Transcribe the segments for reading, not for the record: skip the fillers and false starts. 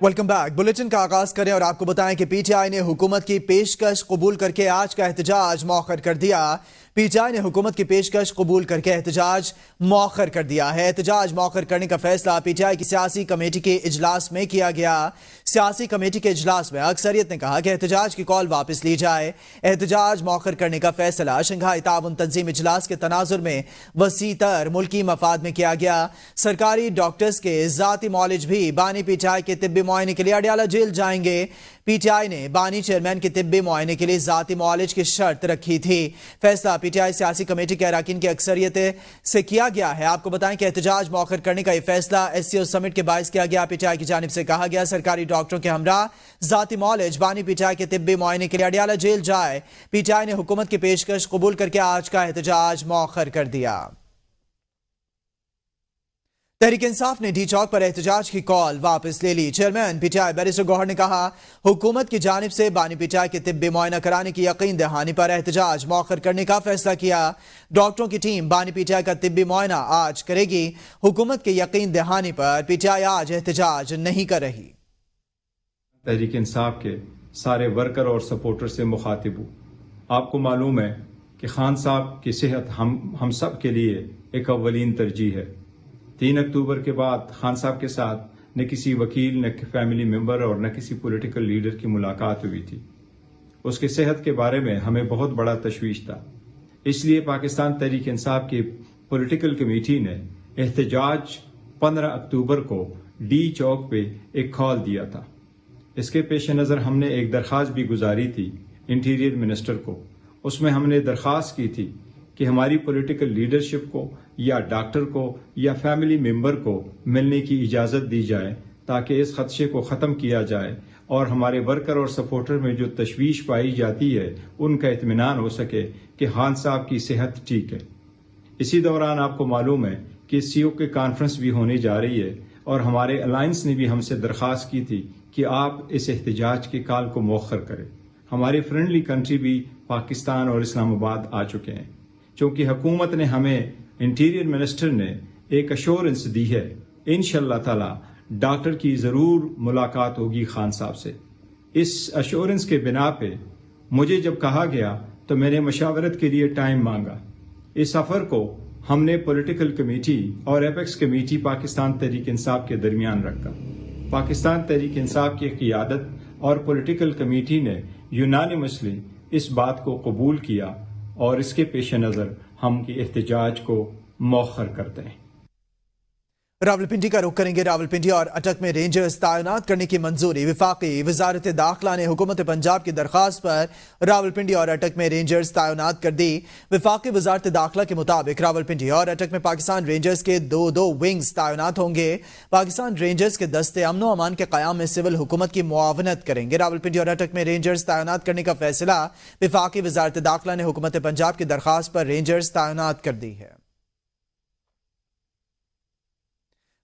Welcome back. Bulletin का आगाज करें और आपको बताएं कि पीटीआई ने हुकूमत की पेशकश कबूल करके आज का एहतजाज मौखर कर दिया। पीटीआई ने हुकूमत की पेशकश कबूल करके एहतजाज मौखर कर दिया है। एहतजाज मौखर करने का फैसला पीटीआई की सियासी कमेटी के इजलास में किया गया। सियासी कमेटी के इजलास में अक्सरियत ने कहा कि एहतजाज की कॉल वापस ली जाए। एहतजाज मौखर करने का फैसला शंघाई ताउन तंजीम इजलास के तनाजुर में वसीतर मुल्की मफाद में किया गया। सरकारी डॉक्टर्स के जाती मॉलेज भी बानी पीटीआई के तिब्बी मुआयने के लिए अडियाला जेल जाएंगे। पीटीआई ने बानी चेयरमैन के तिब्बी मुआयने के लिए जाती मॉलेज की शर्त रखी थी। फैसला पीटीआई सियासी कमेटी के अरकान की अक्सरियत से किया गया है। आपको बताएं कि एहतजाज मौखर करने का यह फैसला एससीओ समिट के बायस किया गया। पीटीआई की जानिब से कहा गया सरकारी डॉक्टरों के हमरा जाती मॉलेज बानी पीटीआई के तिब्बी मुआयने के लिए अडियाला जेल जाए। पीटीआई ने हुकूमत की पेशकश कबूल करके आज का एहतजाज मौखर कर दिया। तहरीक इंसाफ ने डी चौक पर एहतजाज की कॉल वापस ले ली। चेयरमैन पीटीआई बैरिस्टर गौहर ने कहा हुकूमत की जानिब से बानी पीटीआई के तिब्बी मुआयना कराने की यकीन दहानी पर एहतजाज मौखर करने का फैसला किया। डॉक्टरों की टीम बानी पीटीआई का तिब्बी मुआयना आज करेगी। हुकूमत के यकीन दहानी पर पीटीआई आज एहतजाज नहीं कर रही। तहरीक इंसाफ के सारे वर्कर और सपोर्टर से मुखातिब हूँ। आपको मालूम है कि खान साहब की सेहत हम सब के लिए एक अव्वलीन तरजीह है। 3 अक्टूबर के बाद खान साहब के साथ न किसी वकील, न फैमिली मेंबर और न किसी पॉलिटिकल लीडर की मुलाकात हुई थी। उसकी सेहत के बारे में हमें बहुत बड़ा तशवीश था। इसलिए पाकिस्तान तहरीक इंसाफ की पॉलिटिकल कमेटी ने एहतजाज 15 अक्टूबर को डी चौक पे एक कॉल दिया था। इसके पेश नज़र हमने एक दरख्वास्त भी गुजारी थी इंटीरियर मिनिस्टर को। उसमें हमने दरख्वास्त की थी कि हमारी पॉलिटिकल लीडरशिप को या डॉक्टर को या फैमिली मेंबर को मिलने की इजाज़त दी जाए ताकि इस खदशे को ख़त्म किया जाए और हमारे वर्कर और सपोर्टर में जो तशवीश पाई जाती है उनका इत्मीनान हो सके कि खान साहब की सेहत ठीक है। इसी दौरान आपको मालूम है कि सीओ की कॉन्फ्रेंस भी होने जा रही है और हमारे अलायंस ने भी हमसे दरख्वास्त की थी कि आप इस एहतजाज की कॉल को मौखर करें। हमारे फ्रेंडली कंट्री भी पाकिस्तान और इस्लामाबाद आ चुके हैं। चूंकि हुकूमत ने हमें इंटीरियर मिनिस्टर ने एक अश्योरेंस दी है, इंशाअल्लाह ताला डॉक्टर की जरूर मुलाकात होगी खान साहब से। इस अश्योरेंस के बिना पे मुझे जब कहा गया तो मैंने मशावरत के लिए टाइम मांगा। इस सफर को हमने पॉलिटिकल कमेटी और एपेक्स कमेटी पाकिस्तान तहरीक इंसाफ के दरमियान रखा। पाकिस्तान तहरीक इंसाफ की क़ियादत और पॉलिटिकल कमेटी ने यूनानिमसली इस बात को कबूल किया और इसके पेश नज़र हम की एहतजाज को मौखर करते हैं। रावलपिंडी का रुख करेंगे। रावलपिंडी और अटक में रेंजर्स तैनात करने की मंजूरी। विफाकी वजारत दाखिला ने हुकूमत पंजाब की दरख्वास्त पर रावलपिंडी और अटक में रेंजर्स तैनात कर दी। विफाकी वजारत दाखिला के मुताबिक रावलपिंडी और अटक में पाकिस्तान रेंजर्स के दो विंग्स तैनात होंगे। पाकिस्तान रेंजर्स के दस्ते अमन अमान के क़याम में सिविल हुकूमत की मुआवनत करेंगे। रावलपिंडी और अटक में रेंजर्स तैनात करने का फैसला विफाकी वजारत दाखिला ने हुकूमत पंजाब की दरख्वास्त पर रेंजर्स तैनात कर दी है।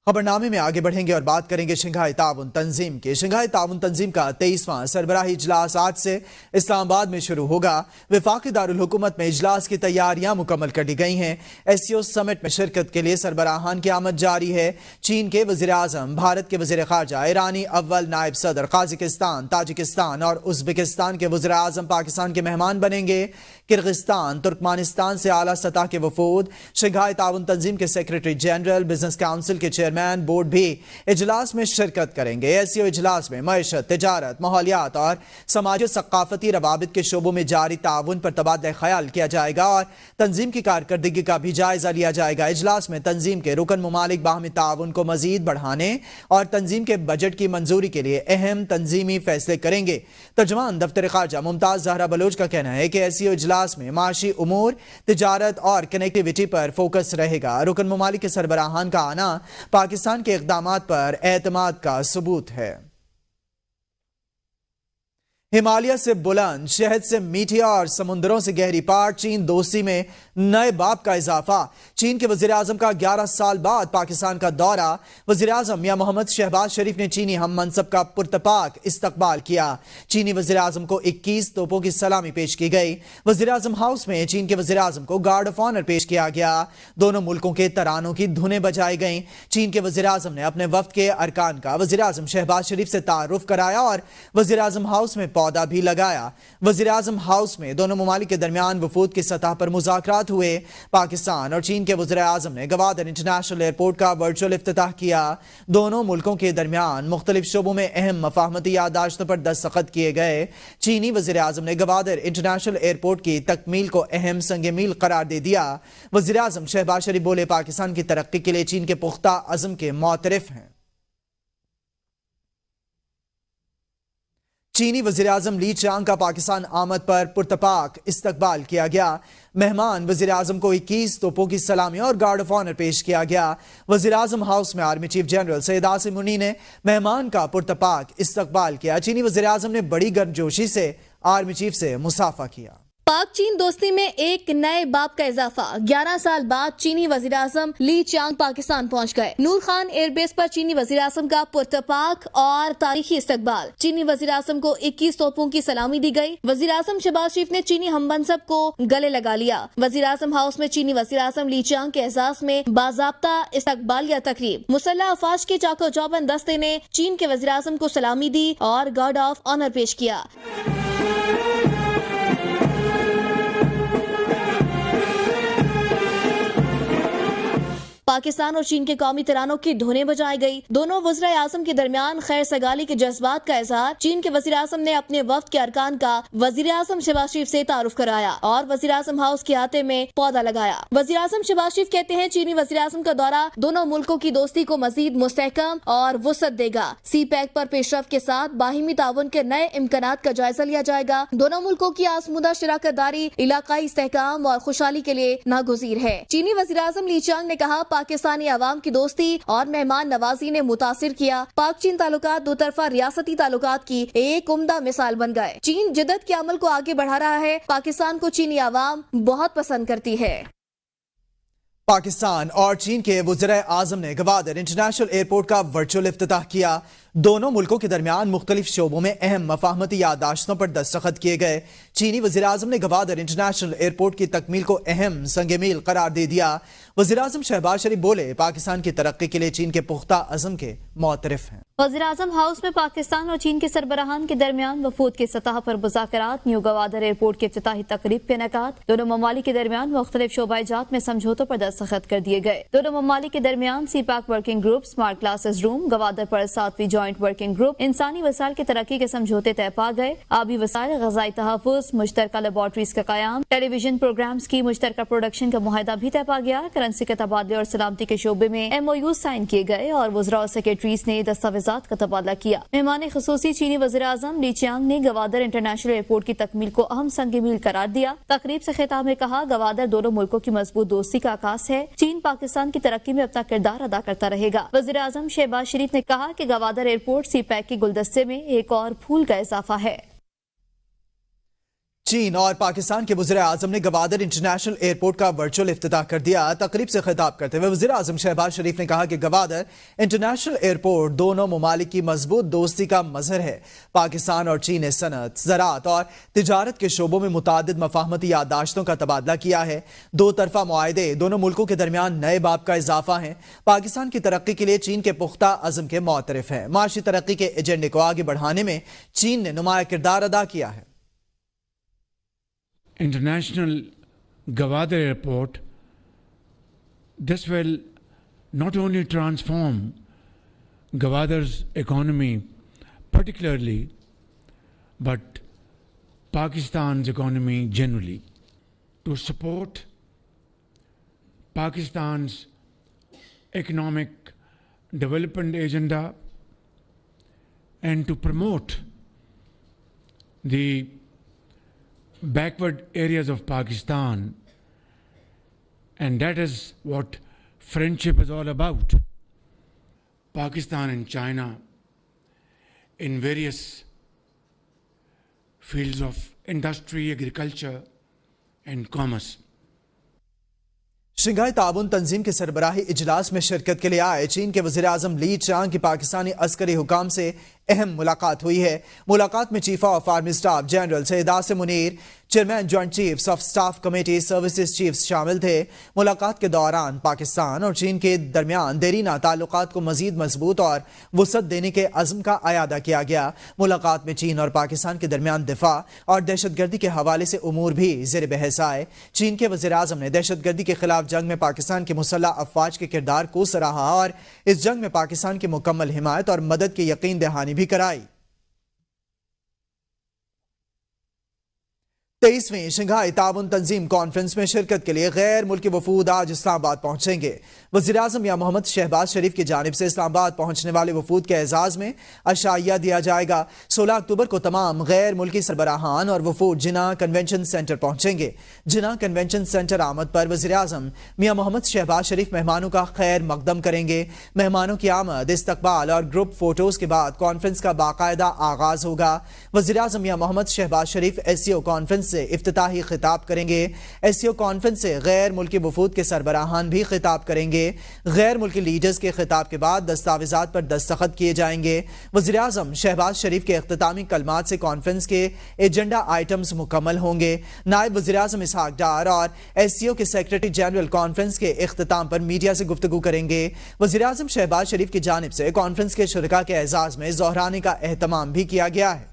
खबरनामे में आगे बढ़ेंगे और बात करेंगे शंघाई ताउन तंजीम की। शंघाई ताउन तंजीम का 23वां सरबराही इजलास आज से इस्लामाबाद में शुरू होगा। विफाकी दारुल हुकूमत में इजलास की तैयारियां मुकम्मल कर ली गई हैं। एससीओ समिट में शिरकत के लिए सरबराहान की आमद जारी है। चीन के वजीर आजम, भारत के वजीर खारजा, ईरानी अव्वल नायब सदर, काजिकिस्तान, ताजिकिस्तान और उज्बेकिस्तान के वजीर आजम पाकिस्तान के मेहमान बनेंगे। किर्गिस्तान, तुर्कमानिस्तान से आला सतह के वफूद, शंघाई ताउन तंजीम के सेक्रेटरी जनरल, बिजनेस काउंसिल के चेयरमैन बोर्ड भी इजलास में शिरकत करेंगे। एससीओ इजलास में मईशत, तिजारत, माहौलियात और समाजी सकाफती रवाबित के शोबों में जारी ताउन पर तबादला ख्याल किया जाएगा और तंजीम की कारकर्दगी का भी जायजा लिया जाएगा। इजलास में तंजीम के रुकन मुमालिक बाहमी ताउन को मजीद बढ़ाने और तंजीम के बजट की मंजूरी के लिए अहम तंजीमी फैसले करेंगे। तर्जमान दफ्तर खारजा मुमताज जहरा बलोच का कहना है कि एससीओ इजलास में माशी उमूर, तिजारत और कनेक्टिविटी पर फोकस रहेगा। रुकन मुमालिक के सरबराहान का आना पाकिस्तान के इक़दामात पर एतमाद का सबूत है। हिमालय से बुलंद, शहद से मीठी और समुद्रों से गहरी पार, चीन दोस्ती में नए बाब का इजाफा। चीन के वजीर आजम का 11 साल बाद पाकिस्तान का दौरा। वजीर आजम मियां मोहम्मद शहबाज शरीफ ने चीनी हम मनसब का पुरतपाक इस्तकबाल किया। चीनी वजीर आजम को 21 तोपों की सलामी पेश की गई। वजीर आजम हाउस में चीन के वजीर आजम को गार्ड ऑफ ऑनर पेश किया गया। दोनों मुल्कों के तरानों की धुनें बजाई गईं। चीन के वजीर आजम ने अपने वफ्द के अरकान का वजीर आजम शहबाज शरीफ से तारुफ कराया और वजीर आजम हाउस में पौधा भी लगाया। वजीर आजम हाउस में दोनों ममालिक के दरमियान वफूद की सतह पर मुज़ाकरात हुए। पाकिस्तान और चीन के वज़ीर आज़म ने गवादर इंटरनेशनल एयरपोर्ट का वर्चुअल इफ्तिताह किया। दोनों मुल्कों के दरमियान मुख्तलिफ शोबों में अहम मफाहमती याददाश्तों पर दस्तखत किए गए। चीनी वज़ीर आज़म ने गवादर इंटरनेशनल एयरपोर्ट की तकमील को अहम संग मील करार दे दिया। वज़ीर आज़म शहबाज शरीफ बोले, पाकिस्तान की तरक्की के लिए चीन के पुख्ता अज़म के मोतरफ हैं। चीनी वज़ीर आज़म ली चांग का पाकिस्तान आमद पर पुरतपाक इस्तकबाल किया गया। मेहमान वज़ीर आज़म को 21 तोपों की सलामी और गार्ड ऑफ ऑनर पेश किया गया। वज़ीर आज़म हाउस में army chief general Syed Asim Munir ने मेहमान का पुरतपाक इस्तकबाल किया। चीनी वज़ीर आज़म ने बड़ी गर्मजोशी से आर्मी चीफ से मुसाफा किया। पाक चीन दोस्ती में एक नए बाब का इजाफा। 11 साल बाद चीनी वजीर आजम ली चांग पाकिस्तान पहुंच गए। नूर खान एयरबेस पर चीनी वजीर आजम का पुरतपाक और तारीखी इस्तकबाल। चीनी वजीर आजम को 21 तोपों की सलामी दी गई। वजीर आजम शहबाज शरीफ ने चीनी हम मनसब को गले लगा लिया। वजीर आजम हाउस में चीनी वजीर आजम ली चांग के एजाज में बाज़ाब्ता इस्तकबालिया तकरीब। मुसल्लह अफवाज के चाको चौबंद दस्ते ने चीन के वजीर आजम को सलामी दी और गार्ड ऑफ ऑनर पेश किया। पाकिस्तान और चीन के कौमी तरानों की धुनें बजाई गई। दोनों वज़ीर आज़म के दरमियान खैर सगाली के जज्बात का इजहार। चीन के वज़ीर आज़म ने अपने वफ्द के अरकान का वज़ीर आज़म शहबाज शरीफ से तारुफ कराया और वज़ीर आज़म हाउस के अहाते में पौधा लगाया। वज़ीर आज़म शहबाज शरीफ कहते हैं, चीनी वज़ीर आज़म का दौरा दोनों मुल्कों की दोस्ती को मजीद मुस्तहकम और वुसअत देगा। सी पैक पर पेशरफ के साथ बाहिमी ताउन के नए इम्कानात का जायजा लिया जाएगा। दोनों मुल्कों की आजमुदा शराकतदारी इलाकाई इस्तेहकाम और खुशहाली के लिए नागुज़ीर है। चीनी वज़ीर आज़म ली चांग ने कहा, पाकिस्तानी अवाम की दोस्ती और मेहमान नवाजी ने मुतासिर किया। पाक चीन ताल्लुकात दो तरफा रियासती ताल्लुकात की एक उम्दा मिसाल बन गए। चीन जिद्दत के अमल को आगे बढ़ा रहा है। पाकिस्तान को चीनी अवाम बहुत पसंद करती है। पाकिस्तान और चीन के वज़ीर आज़म ने गवादर इंटरनेशनल एयरपोर्ट का वर्चुअल इफ्तिताह किया। दोनों मुल्कों के दरमियान मुख्तलिफ शोबों में अहम मफाहमती याददाश्तों पर दस्तखत किए गए। चीनी वज़ीर आज़म ने गवादर इंटरनेशनल एयरपोर्ट की तकमील को अहम संग मील करार दे दिया। वज़ीर आज़म शहबाज शरीफ बोले, पाकिस्तान की तरक्की के लिए चीन के पुख्ता अज़म के मोतरफ हैं। वज़ीर आज़म हाउस में पाकिस्तान और चीन के सरबराहान के दरमियान वफूद की सतह पर मुज़ाकरात। न्यू गवादर एयरपोर्ट के इफ्तिताही तकरीब के इनेकात। दोनों ममालिक के दरमियान मुख्तलिफ शोबाजात में समझौतों पर दस्तखत कर दिए गए। दोनों ममालिक के दरमियान CPEC working group, smart classes room, Gwadar पर 7वीं जॉइंट वर्किंग ग्रुप, इंसानी वसाइल की तरक्की के समझौते तय पा गए। आबी वसाइल, ग़ज़ाई तहफ़्फ़ुज़, मुश्तरका लेबॉर्ट्रीज का क़याम, टेलीविजन प्रोग्राम्स की मुश्तरका प्रोडक्शन का मुआहदा भी तय पा गया। करेंसी के तबादले और सलामती के शोबे में MOU साइन किए गए और वज़रा और सेक्रेटरीज ने दस्तावेजात का तबादला किया। मेहमान ख़ुसूसी चीनी वज़ीर आज़म ली चांग ने गवादर इंटरनेशनल एयरपोर्ट की तकमील को अहम संग मील करार दिया। तकरीब से खिताब में कहा, गवादर दोनों मुल्कों की मजबूत दोस्ती का आकाश है। चीन पाकिस्तान की तरक्की में अपना किरदार अदा करता रहेगा। वज़ीर आज़म शहबाज शरीफ ने कहा कि गवादर एयरपोर्ट सी पैक के गुलदस्ते में एक और फूल का इजाफा है। चीन और पाकिस्तान के वज़ीर आज़म ने गवादर इंटरनेशनल एयरपोर्ट का वर्चुअल इफ्तिताह कर दिया। तकरीब से खिताब करते हुए वज़ीर आज़म शहबाज शरीफ ने कहा कि गवादर इंटरनेशनल एयरपोर्ट दोनों ममालिक की मजबूत दोस्ती का मज़हर है। पाकिस्तान और चीन ने सनत, ज़राअत और तिजारत के शोबों में मुतादिद मफाहमती याददाश्तों का तबादला किया है। दो तरफा मुआहदे दोनों मुल्कों के दरमियान नए बाब का इजाफा है। पाकिस्तान की तरक्की के लिए चीन के पुख्ता अज़म के मोतरफ है। माशी तरक्की के एजेंडे को आगे बढ़ाने में चीन ने नुमाया किरदार अदा किया है। International Gwadar Airport, this will not only transform Gwadar's economy particularly, but Pakistan's economy generally. To support Pakistan's economic development agenda and to promote the backward areas of Pakistan, and that is what friendship is all about. Pakistan and China in various fields of industry, agriculture and commerce. Shanghai ताउन तंजीम के सरबराही इजलास में शिरकत के लिए आए चीन के वज़ीर आज़म ली चांग की पाकिस्तानी अस्करी हुकाम से अहम मुलाकात हुई है। मुलाकात में chief of army staff general Syed Asim Munir, chairman joint chiefs of staff committee services chiefs शामिल थे। मुलाकात के दौरान पाकिस्तान और चीन के दरमियान देरीना ताल्लुकात को मजीद मजबूत और वुसअत देने के अज़्म का अयादा किया गया। मुलाकात में चीन और पाकिस्तान के दरमियान दिफा और दहशतगर्दी के हवाले से उमूर भी ज़ेर बहस आए। चीन के वज़ीर आज़म ने दहशतगर्दी के खिलाफ जंग में पाकिस्तान के मुसल्लह अफवाज के किरदार को सराहा और इस जंग में पाकिस्तान की मुकम्मल हिमायत और मदद की यकीन दहानी भी कराई। 23वीं शंघाई ताउन तंजीम कॉन्फ्रेंस में शिरकत के लिए गैर मुल्की वफूद आज इस्लामाबाद पहुंचेंगे। वज़ीर आज़म मियां मोहम्मद शहबाज शरीफ की जानिब से इस्लामाबाद पहुंचने वाले वफूद के एजाज में अशाइया दिया जाएगा। 16 अक्टूबर को तमाम गैर मुल्की सरबराहान और वफूद जिना कन्वेंशन सेंटर पहुंचेंगे। जिना कन्वेंशन सेंटर आमद पर वज़ीर आज़म मियां मोहम्मद शहबाज शरीफ मेहमानों का खैर मकदम करेंगे। मेहमानों की आमद, इस्तकबाल और ग्रुप फोटोज के बाद कॉन्फ्रेंस का बाकायदा आगाज होगा। वज़ीर आज़म मियां मोहम्मद शहबाज शरीफ SCO कॉन्फ्रेंस से इफ्तिताही खिताब करेंगे। SCO कॉन्फ्रेंस से गैर मुल्की वफूद के सरबराहान भी खिताब करेंगे। गैर मुल्की लीडर्स के खिताब के बाद दस्तावेजात पर दस्तखत किए जाएंगे। वज़ीर आज़म शहबाज शरीफ के इख्तितामी कलमात से कॉन्फ्रेंस के एजेंडा आइटम्स मुकम्मल होंगे। नायब वज़ीर आज़म इसहाक डार और SCO के सेक्रेटरी जनरल कॉन्फ्रेंस के इख्तिताम पर मीडिया से गुफ्तगू करेंगे। वज़ीर आज़म शहबाज शरीफ की जानिब से कॉन्फ्रेंस के शुरका के एजाज में ज़ोहराने का एहतमाम भी किया गया है।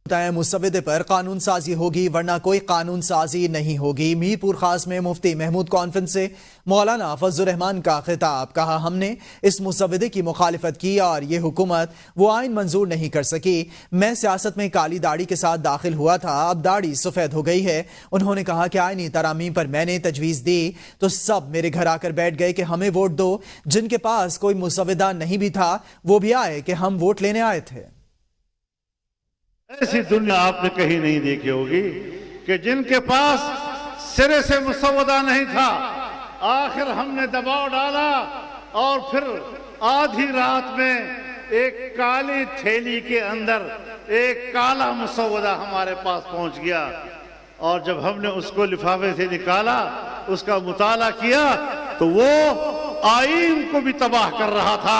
मुसव्विदे पर कानून साजी होगी वरना कोई कानून साजी नहीं होगी। मीरपुर खास में मुफ्ती महमूद कॉन्फ्रेंस से मौलाना फजलुर रहमान का खिताब। कहा, हमने इस मुसव्विदे की मुखालिफत की और ये हुकूमत वो आइन मंजूर नहीं कर सकी। मैं सियासत में काली दाढ़ी के साथ दाखिल हुआ था, अब दाढ़ी सफेद हो गई है। उन्होंने कहा कि आइनी तरामीम पर मैंने तजवीज़ दी तो सब मेरे घर आकर बैठ गए कि हमें वोट दो। जिनके पास कोई मुसव्विदा नहीं भी था वो भी आए कि हम वोट लेने आए थे। ऐसी दुनिया आपने कहीं नहीं देखी होगी कि जिनके पास सिरे से मुसव्वदा नहीं था, आखिर हमने दबाव डाला और फिर आधी रात में एक काली थैली के अंदर एक काला मुसव्वदा हमारे पास पहुंच गया और जब हमने उसको लिफाफे से निकाला, उसका मुताला किया तो वो आईन को भी तबाह कर रहा था,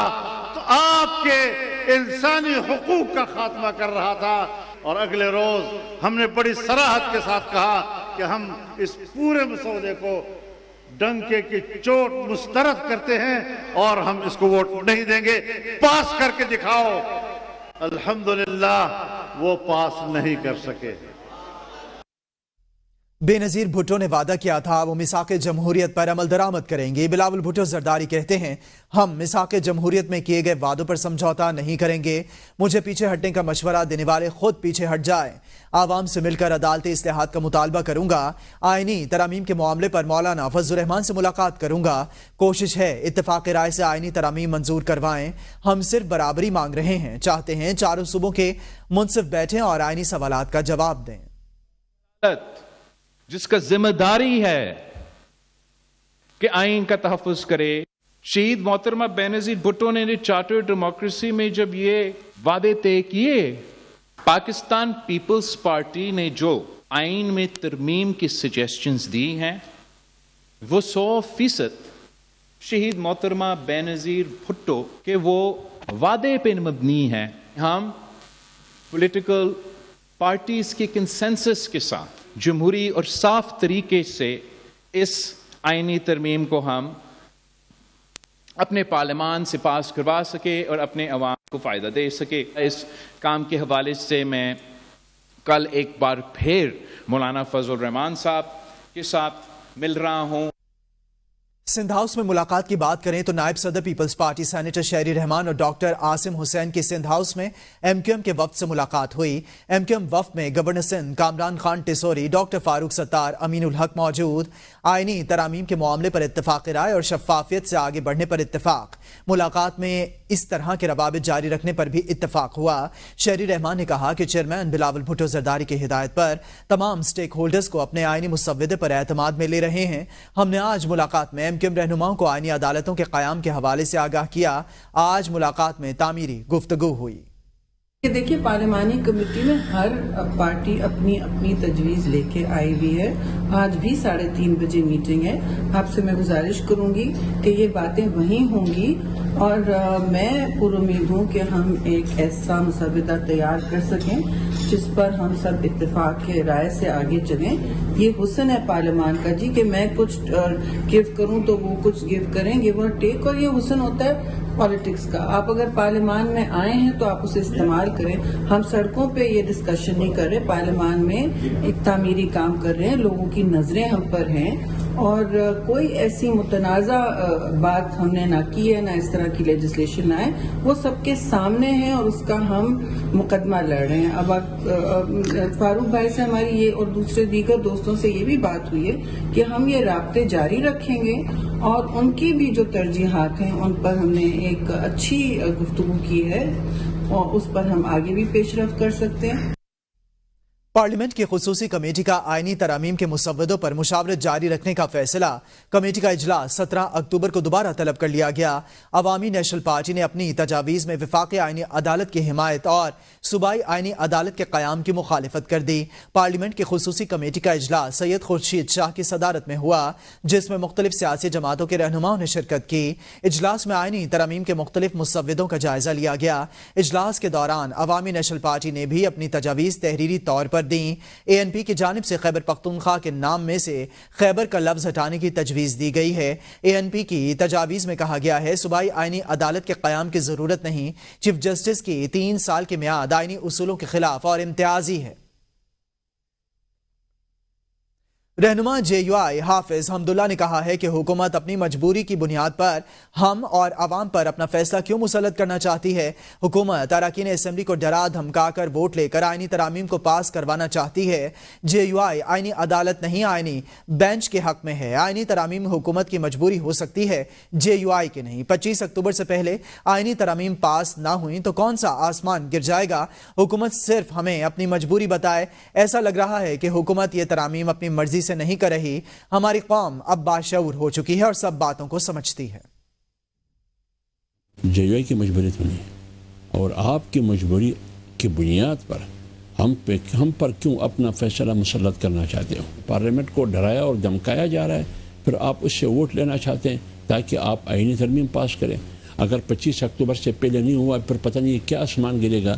तो आपके इंसानी हुकूक का खात्मा कर रहा था। और अगले रोज हमने बड़ी सराहत के साथ कहा कि हम इस पूरे मसौदे को डंके की चोट मुस्तरद करते हैं और हम इसको वोट नहीं देंगे, पास करके दिखाओ। अल्हम्दुलिल्लाह वो पास नहीं कर सके। बेनजीर भुट्टो ने वादा किया था वो मिसाक़े जमहूरियत पर अमल दरामद करेंगे। बिलावल भुट्टो जरदारी कहते हैं, हम मिसाक़े जमहूरियत में किए गए वादों पर समझौता नहीं करेंगे। मुझे पीछे हटने का मशवरा देने वाले खुद पीछे हट जाए। आवाम से मिलकर अदालती इस्तेहाद का मुतालबा करूंगा। आईनी तरामीम के मामले पर मौलाना फजलुर रहमान से मुलाकात करूंगा। कोशिश है इत्तेफाक राय से आईनी तरामीम मंजूर करवाएं। हम सिर्फ बराबरी मांग रहे हैं, चाहते हैं चारों सूबों के मुंसिफ बैठें और आईनी सवालात का जवाब दें। जिसका जिम्मेदारी है कि आइन का तहफ़्फ़ुज़ करे। शहीद मोहतरमा बेनज़ीर भुट्टो ने चार्टर डेमोक्रेसी में जब ये वादे तय किए, पाकिस्तान पीपल्स पार्टी ने जो आइन में तरमीम की सजेशंस दी हैं वो 100% शहीद मोहतरमा बेनज़ीर भुट्टो के वो वादे पे मबनी है। हम पॉलिटिकल पार्टीज के कंसेंसस के साथ जमहूरी और साफ तरीके से इस आईनी तरमीम को हम अपने पार्लियामान से पास करवा सके और अपने अवाम को फ़ायदा दे सके। इस काम के हवाले से मैं कल एक बार फिर मौलाना फजलुर रहमान साहब के साथ मिल रहा हूँ। सिंध हाउस में मुलाकात की बात करें तो नायब सदर पीपल्स पार्टी सेनेटर शहरी रहमान और डॉक्टर आसिम हुसैन की सिंध हाउस में MQM के वफ्द से मुलाकात हुई। MQM वफ्द में गवर्नर सिंध कामरान खान टिसोरी, डॉक्टर फारूक सत्तार, अमीनुल हक मौजूद। आईनी तरामीम के मामले पर इत्तेफाक राय और शफाफियत से आगे बढ़ने पर इत्तेफाक। मुलाकात में इस तरह के रवाबित जारी रखने पर भी इत्तेफाक हुआ। शहरी रहमान ने कहा कि चेयरमैन बिलावल भुट्टो जरदारी की हिदायत पर तमाम स्टेक होल्डर्स को अपने आईनी मुसव्विदे पर एतमाद में ले रहे हैं। हमने आज मुलाकात में MQM रहनुमाओं को आईनी अदालतों के क़याम के हवाले से आगाह किया। आज मुलाकात में तामीरी गुफ्तगू हुई। کہ دیکھیے پارلیمانی کمیٹی میں ہر پارٹی اپنی اپنی تجویز لے کے آئی ہوئی ہے. آج بھی 3:30 بجے میٹنگ ہے. آپ سے میں گزارش کروں گی کہ یہ باتیں وہیں ہوں گی اور میں پر امید ہوں کہ ہم ایک ایسا مسودہ تیار کر سکیں جس پر ہم سب اتفاق کے رائے سے آگے چلیں. یہ حسن ہے پارلیمان کا جی کہ میں کچھ گیو کروں تو وہ کچھ گیو کریں, گیو اور ٹیک, اور یہ حسن ہوتا ہے پالیٹکس کا. آپ اگر پارلیمان میں آئے ہیں تو آپ اسے استعمال کریں. ہم سڑکوں پہ یہ ڈسکشن نہیں کر رہے, پارلیمان میں ایک تعمیری کام کر رہے ہیں. لوگوں کی نظریں ہم پر ہیں اور کوئی ایسی متنازع بات ہم نے نہ کی ہے, نہ اس طرح کی لیجسلیشن نہ ہے. وہ سب کے سامنے ہے اور اس کا ہم مقدمہ لڑ رہے ہیں. اب فاروق بھائی سے ہماری یہ اور دوسرے دیگر دوستوں سے یہ بھی بات ہوئی ہے کہ ہم یہ رابطے جاری رکھیں گے اور ان کی بھی جو ترجیحات ہیں ان پر ہم نے ایک اچھی گفتگو کی ہے اور اس پر ہم آگے بھی پیش رفت کر سکتے ہیں. پارلیمنٹ کی خصوصی کمیٹی کا آئینی ترامیم کے مسودوں پر مشاورت جاری رکھنے کا فیصلہ. کمیٹی کا اجلاس 17 اکتوبر کو دوبارہ طلب کر لیا گیا. عوامی نیشنل پارٹی نے اپنی تجاویز میں وفاقی آئینی عدالت کی حمایت اور صوبائی آئینی عدالت کے قیام کی مخالفت کر دی. پارلیمنٹ کی خصوصی کمیٹی کا اجلاس سید خورشید شاہ کی صدارت میں ہوا جس میں مختلف سیاسی جماعتوں کے رہنماؤں نے شرکت کی. اجلاس میں آئینی ترامیم کے مختلف مسودوں کا جائزہ لیا گیا. اجلاس کے دوران عوامی نیشنل پارٹی نے بھی اپنی تجاویز تحریری طور پر دیں. ANP کی جانب سے خیبر پختونخوا کے نام میں سے خیبر کا لفظ ہٹانے کی تجویز دی گئی ہے. ANP کی تجاویز میں کہا گیا ہے صوبائی آئینی عدالت کے قیام کی ضرورت نہیں. چیف جسٹس کی 3 سال کی میعاد آئینی اصولوں کے خلاف اور امتیازی ہے. رہنما JUI حافظ حمداللہ نے کہا ہے کہ حکومت اپنی مجبوری کی بنیاد پر ہم اور عوام پر اپنا فیصلہ کیوں مسلط کرنا چاہتی ہے. حکومت اراکین اسمبلی کو ڈرا دھمکا کر ووٹ لے کر آئینی ترامیم کو پاس کروانا چاہتی ہے. JUI آئینی عدالت نہیں, آئینی بینچ کے حق میں ہے. آئینی ترامیم حکومت کی مجبوری ہو سکتی ہے, JUI کے نہیں. 25 اکتوبر سے پہلے آئینی ترامیم پاس نہ ہوئیں تو کون سا آسمان گر جائے گا. حکومت صرف ہمیں اپنی مجبوری بتائے. ایسا لگ رہا ہے کہ حکومت یہ ترامیم اپنی مرضی سے نہیں کر رہی. ہماری قوم اب باشعور ہو چکی ہے اور سب باتوں کو سمجھتی ہے. JUI کی مجبوری تو نہیں, اور آپ کی مجبوری کی بنیاد پر ہم پر کیوں اپنا فیصلہ مسلط کرنا چاہتے ہو. پارلیمنٹ کو ڈرایا اور دھمکایا جا رہا ہے, پھر آپ اس سے ووٹ لینا چاہتے ہیں تاکہ آپ آئینی ترمیم پاس کریں. اگر 25 اکتوبر سے پہلے نہیں ہوا پھر پتہ نہیں کیا آسمان گرے گا.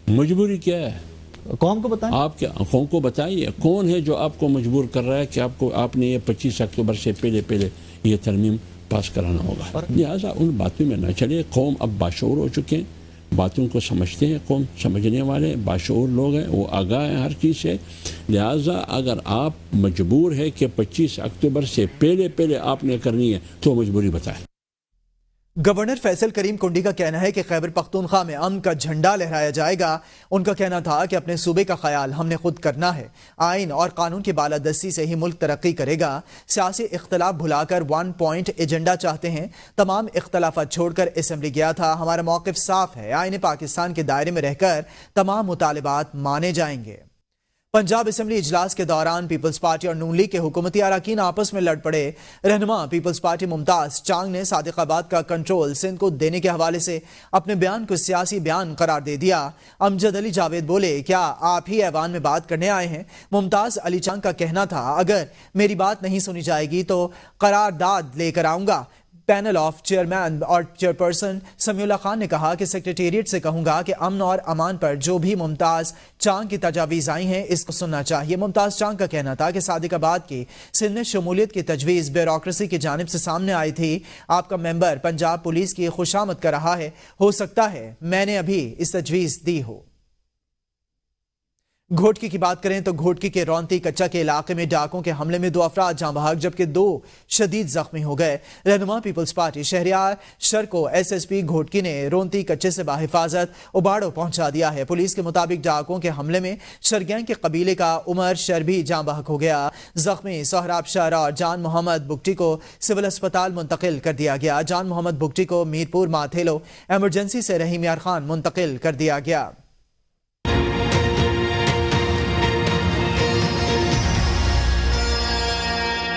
مجبوری کیا ہے قوم کو بتائیں, آپ کیا قوم کو بتائیے کون ہے جو آپ کو مجبور کر رہا ہے کہ آپ نے یہ 25 اکتوبر سے پہلے یہ ترمیم پاس کرانا ہوگا. لہٰذا ان باتوں میں نہ چلے. قوم اب باشعور ہو چکے ہیں, باتوں کو سمجھتے ہیں. قوم سمجھنے والے باشعور لوگ ہیں, وہ آگاہ ہیں ہر چیز سے. لہٰذا اگر آپ مجبور ہے کہ 25 اکتوبر سے پہلے آپ نے کرنی ہے تو مجبوری بتائیں. گورنر فیصل کریم کنڈی کا کہنا ہے کہ خیبر پختونخوا میں امن کا جھنڈا لہرایا جائے گا. ان کا کہنا تھا کہ اپنے صوبے کا خیال ہم نے خود کرنا ہے. آئین اور قانون کی بالادستی سے ہی ملک ترقی کرے گا. سیاسی اختلاف بھلا کر 1 پوائنٹ ایجنڈا چاہتے ہیں. تمام اختلافات چھوڑ کر اسمبلی گیا تھا. ہمارا موقف صاف ہے. آئین پاکستان کے دائرے میں رہ کر تمام مطالبات مانے جائیں گے. پنجاب اسمبلی اجلاس کے دوران پیپلز پارٹی اور نون لیگ کے حکومتی اراکین آپس میں لڑ پڑے. رہنما پیپلز پارٹی ممتاز چانگ نے صادق آباد کا کنٹرول سندھ کو دینے کے حوالے سے اپنے بیان کو سیاسی بیان قرار دے دیا. امجد علی جاوید بولے, کیا آپ ہی ایوان میں بات کرنے آئے ہیں؟ ممتاز علی چانگ کا کہنا تھا, اگر میری بات نہیں سنی جائے گی تو قرارداد لے کر آؤں گا. پینل آف چیئرمین اور چیئرپرسن سمیع اللہ خان نے کہا کہ سیکریٹریٹ سے کہوں گا کہ امن اور امان پر جو بھی ممتاز چانگ کی تجاویز آئی ہیں اس کو سننا چاہیے. ممتاز چانگ کا کہنا تھا کہ صادق آباد کی سندھ میں شمولیت کی تجویز بیوروکریسی کی جانب سے سامنے آئی تھی. آپ کا ممبر پنجاب پولیس کی خوشامد کر رہا ہے. ہو سکتا ہے میں نے ابھی اس تجویز دی ہو. گھوٹکی کی بات کریں تو گھوٹکی کے رونتی کچا کے علاقے میں ڈاکوں کے حملے میں 2 افراد جاں بحق جبکہ 2 شدید زخمی ہو گئے. رہنما پیپلز پارٹی شہریار شر کو SSP گھوٹکی نے رونتی کچے سے بحفاظت اباڑو پہنچا دیا ہے. پولیس کے مطابق ڈاکوں کے حملے میں شرگینگ کے قبیلے کا عمر شر بھی جاں بحق ہو گیا. زخمی سہراب شر اور جان محمد بگٹی کو سول اسپتال منتقل کر دیا گیا. جان محمد بگٹی کو میرپور ماتھیلو ایمرجنسی سے رحیم یار خان منتقل کر دیا گیا.